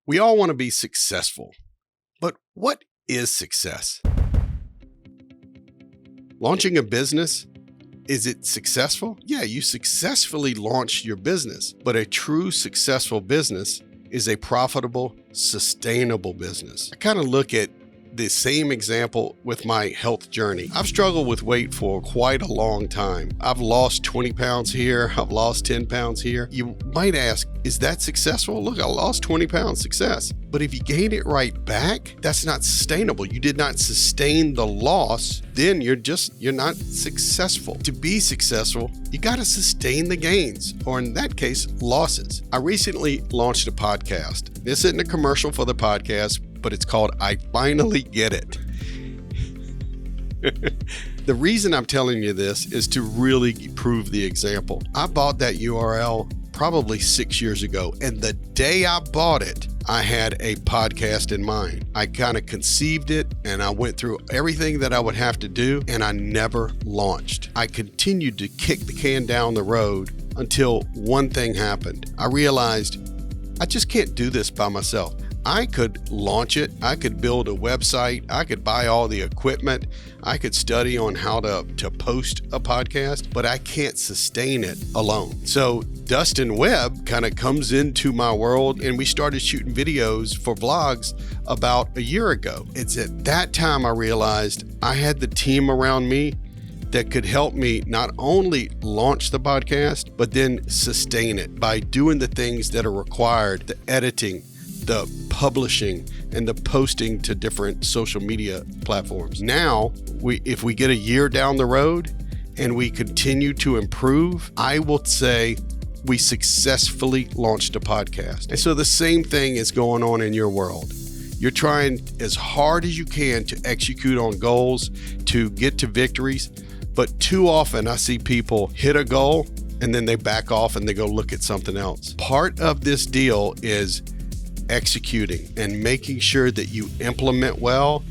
We all want to be successful, but what is success? Launching a business, is it successful? Yeah, you successfully launched your business, but a true successful business is a profitable, sustainable business. I kind of look at the same example with my health journey. I've struggled with weight for quite a long time. I've lost 20 pounds here. I've lost 10 pounds here. You might ask, is that successful? Look, I lost 20 pounds, success. But if you gain it right back, that's not sustainable. You did not sustain the loss, then you're not successful. To be successful, you got to sustain the gains, or in that case, losses. I recently launched a podcast. This isn't a commercial for the podcast, but it's called I Finally Get It. The reason I'm telling you this is to really prove the example. I bought that URL probably 6 years ago, and the day I bought it, I had a podcast in mind. I kind of conceived it, and I went through everything that I would have to do, and I never launched. I continued to kick the can down the road until one thing happened. I realized I just can't do this by myself. I could launch it. I could build a website. I could buy all the equipment. I could study on how to post a podcast, but I can't sustain it alone. So Dustin Webb kind of comes into my world, and we started shooting videos for vlogs about a year ago. It's at that time I realized I had the team around me that could help me not only launch the podcast, but then sustain it by doing the things that are required, the editing, the publishing, and the posting to different social media platforms. Now, if we get a year down the road and we continue to improve, I will say we successfully launched a podcast. And so the same thing is going on in your world. You're trying as hard as you can to execute on goals, to get to victories, but too often I see people hit a goal and then they back off and they go look at something else. Part of this deal is executing and making sure that you implement well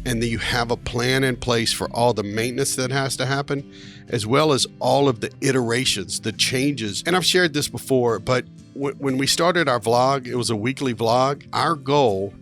and that you have a plan in place for all the maintenance that has to happen, as well as all of the iterations, the changes. And I've shared this before, but when we started our vlog, it was a weekly vlog. Our goal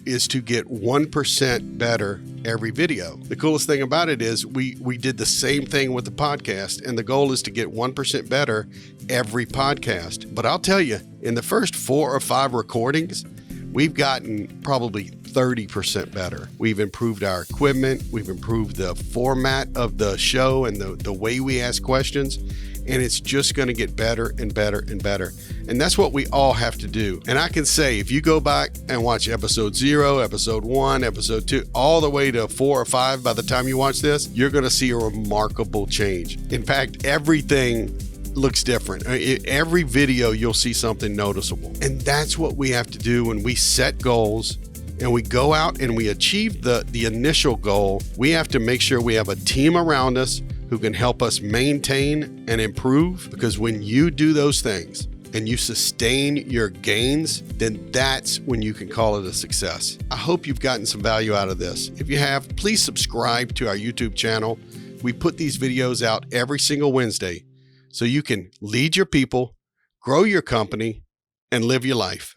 is to get 1% better every video. The coolest thing about it is we did the same thing with the podcast, and the goal is to get 1% better every podcast. But I'll tell you, in the first 4 or 5 recordings, we've gotten probably 30% better. We've improved our equipment, we've improved the format of the show and the way we ask questions, and it's just going to get better and better and better. And that's what we all have to do. And I can say, if you go back and watch episode 0, episode 1, episode 2, all the way to 4 or 5, by the time you watch this, you're going to see a remarkable change. In fact, everything looks different. Every video, you'll see something noticeable. And that's what we have to do when we set goals and we go out and we achieve the initial goal. We have to make sure we have a team around us who can help us maintain and improve, because when you do those things and you sustain your gains, then that's when you can call it a success. I hope you've gotten some value out of this. If you have, please subscribe to our YouTube channel. We put these videos out every single Wednesday so you can lead your people, grow your company, and live your life.